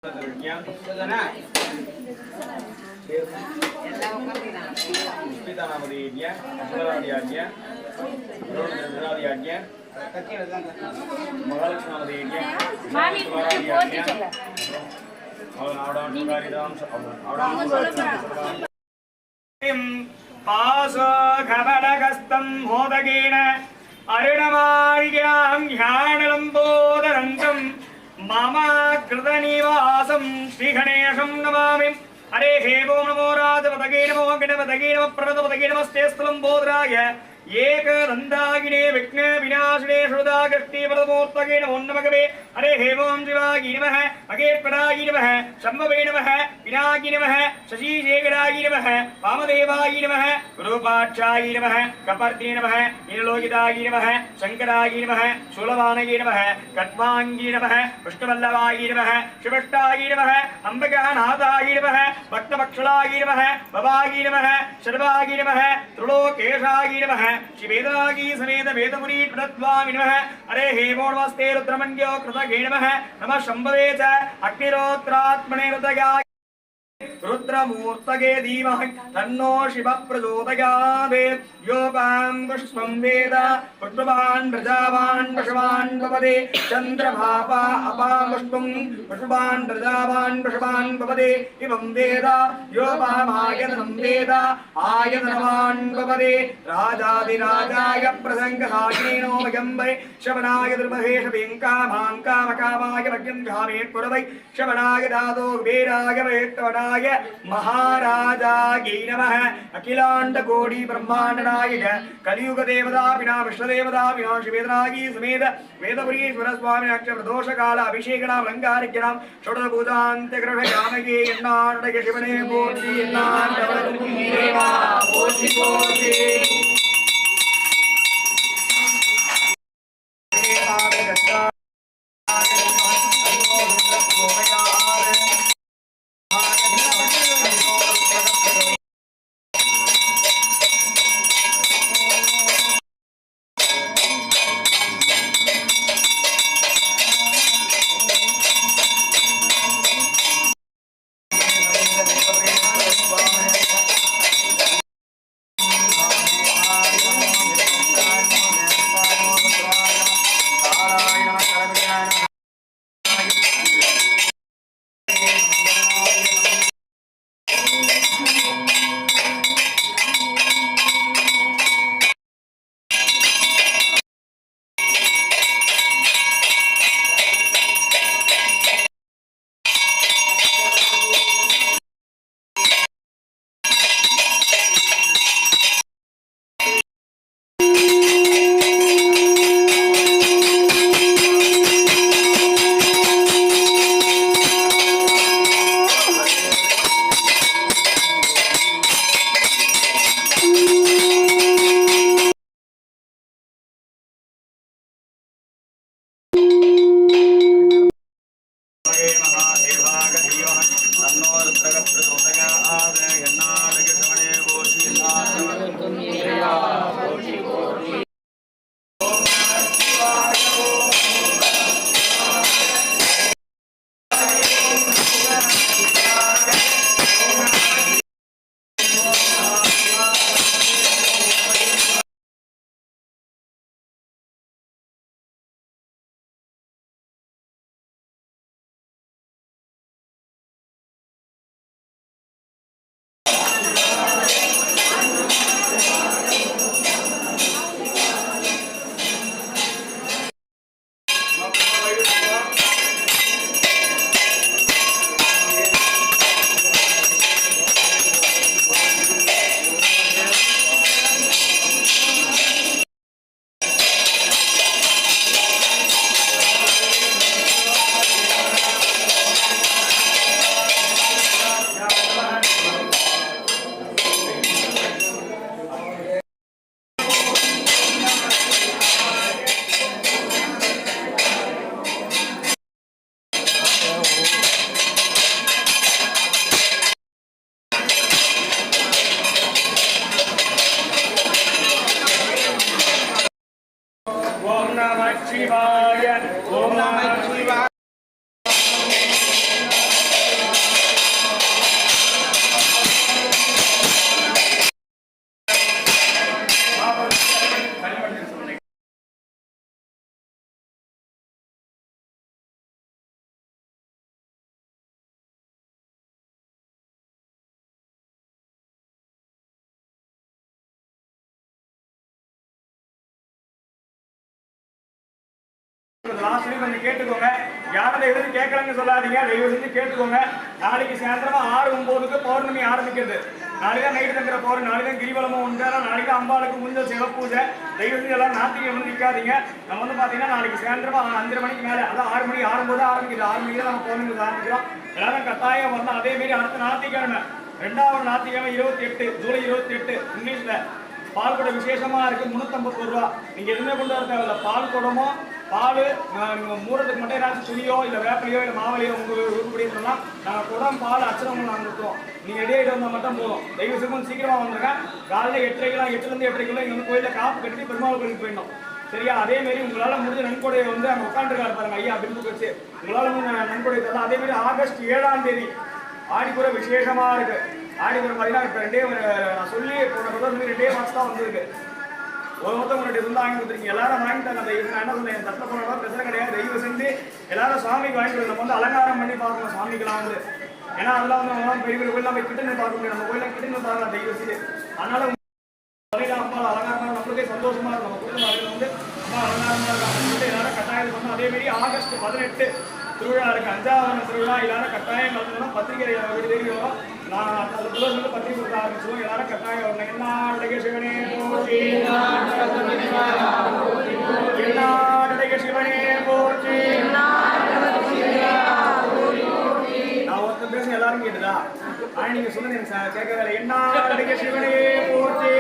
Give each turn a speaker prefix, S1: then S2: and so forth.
S1: पाशोघबडगस्तं मोदकेन अरुणमार्यां ध्यानलम्बोदरङ्गं मम कृतनिवासं श्रीगणेशं नमामि। हरे हे ओं नमो राजपतये नमो गणपतये नमः प्रणतपतये नमस्ते स्थलम्बोदराय एकदन्तागिने विघ्न विनाशिने श्रुतागष्टि परमोत्तगे नमो नमः। हरे हे ओं शिवाय नमः महेश्वराय नमः शम्भवे नमः विनायकाय नमः शशिशेखराय नमः वामदेवाय नमः गुरुपाक्षाय नमः कपर्दिने नमः नीललोकिताय नमः शंकराय नमः शूलवानये नमः कट्वांगी नमः विष्णुवल्लभाय नमः शिवष्टाय नमः अंबिकानाथाय नमः भक्तवत्सलाय नमः भवाय नमः शर्वाय नमः त्रिलोकेशाय नमः शिवेदागी समेत वेदपुरी प्रद्वामि नमः। हरे हे नमस्ते रुद्रमन्यो कृतगे नमः नमः शम्भवे च अग्निरोत्रात्मने हृदयाय रुद्रमूर्तगे धीमहि तन्नो शिवः प्रचोदयात्। योगां पुष्पं वेद पुष्पवान् प्रजावान् पशवान् भवते चन्द्रभापा अपामुष्पं पुष्पवान् प्रजावान् पशवान् भवते इमं वेद योपामायतनं वेद आयतनवान् भवते। राजाधिराजाय प्रसङ्गहाग्नेनो वयम्बै शवनाय दुर्महेश वेङ्कामां कामकामाय भग्यं घामे कुरवै शवनाय धातो कुबेराय वेट्टवनाय महाराजाय नमः। अखिलांड कोटि ब्रह्मांड नायक कलियुग देवता विना विश्वदेवता विना शिवेदनागी समेत वेदपुरीश्वर स्वामी अक्षर दोष काल अभिषेकनाम अलंकारिकनाम षोडश पूजांत ग्रह जानकी एन्नाडक शिवने पोट्टि एन्नाडवलुक्की देवा पोट्टि पोट्टि। லாஸ்ட் டைம் கொஞ்சம் கேட்டுக்கோங்க. யாரும் எதுவும் கேட்கலன்னு சொல்லாதீங்க, தயவு செஞ்சு கேட்டுக்கோங்க. நாளைக்கு சாயந்தரமா 6:09க்கு பௌர்ணமி ஆரம்பிக்கிறது. நாளைக்கு தான் நைட்டு தங்குற பௌர்ணமி, நாளைக்கு தான் கிரிவலமும் உண்டு. நாளைக்கு அம்பாளுக்கு முடிஞ்ச சிவப்பூஜை. தயவு செஞ்சு எல்லாம் நாத்திகம் வந்து நிற்காதீங்க. நம்ம வந்து பார்த்தீங்கன்னா நாளைக்கு சாயந்தரமா 5:30 மணிக்கு மேலே, அதான் 6 மணி 6:09 ஆரம்பிக்குது. 6 மணிக்கு தான் நம்ம பௌர்ணமி ஆரம்பிக்கிறோம். எல்லாரும் கட்டாயம் வரணும். அதே மாதிரி அடுத்த ஞாயிற்றுக்கிழமை, 2வது ஞாயிற்றுக்கிழமை 28 ஜூலை 28 இங்கிலீஷ்ல பால் குடம் விசேஷமா இருக்கு. 350 ரூபா. நீங்க எதுவுமே கொண்டு வர தேவையில்ல. பால் குடமோ பால் மூறதுக்கு மட்டும் ஏதாச்சும் துணியோ இல்லை வேப்பிலையோ இல்லை மாவலையோ உங்களுக்கு விருப்பப்படின்னு சொன்னால் நாங்கள் குடம் பால் அச்சரம் நாங்கள் கொடுத்துருவோம். நீங்கள் ரெடி ஆகிட்டு வந்தால் மட்டும் போதும். தயவு செய்து சீக்கிரமாக வந்துருங்க. காலையில் 8:30 8லேருந்து 8:30 இங்கே வந்து கோயிலில் காப்பு கட்டி பெருமாள் கோயிலுக்கு போயிடணும். சரியா? அதேமாரி உங்களால் முடிஞ்ச நன்கொடையை வந்து அங்கே உட்காந்துருக்காரு பாருங்க ஐயா அப்படின்னு வச்சு உங்களால் நன்கொடை தரலாம். அதேமாரி ஆகஸ்ட் 7ஆம் தேதி ஆடிப்புற விசேஷமாக இருக்கு. ஆடிப்புறம் பார்த்தீங்கன்னா இப்போ நான் சொல்லி போன 2 மாதம் தான் வந்துருக்கு. ஒரு மொத்தம் உங்களுடைய சொந்த வாங்கி கொடுத்துருக்கீங்க. எல்லாரும் வாங்கிட்டாங்க. தயவு நான் என்ன சொன்னேன், தட்டில் போனதான் பிரச்சனை கிடையாது. தயவு செஞ்சு எல்லாரும் சுவாமிக்கு வாங்கி கொடுங்க. நம்ம வந்து அலங்காரம் பண்ணி பார்க்கணும் சுவாமிக்கெல்லாம் வந்து. ஏன்னா அதெல்லாம் வந்து பெரிய பெரிய கோயிலாம் போய் கிட்டன்னு பார்க்க முடியும். நம்ம கோயிலாம் கிட்டன்னு பார்க்கலாம் தயவு செஞ்சு. அதனால அம்மா அலங்காரம் நம்மளுக்கே சந்தோஷமா இருக்கும். நம்ம குடும்பம் அதில் வந்து அம்மா அலங்காரமாக இருக்கும். எல்லாரும் கட்டாயம் பண்ணணும். அதேமாரி ஆகஸ்ட் 18 திருவிழா இருக்கு. 5வது திருவிழா. எல்லாரும் கட்டாயம் கலந்துக்கணும். பத்திரிகை வீடு தேடி வரும். நான் அதுக்குள்ள வந்து பத்திரிகை கொடுக்க ஆரம்பிச்சுவோம். எல்லாரும் கட்டாயம் வரணும். என்னாடைய சிவனே போற்றி, என்னாடைய சிவனே போற்றி. நான் ஒருத்தர் பேச எல்லாரும் கேட்டுதா? ஆனா நீங்க சொல்லுங்க கேட்கவே. என்னாடைய சிவனே போற்றி.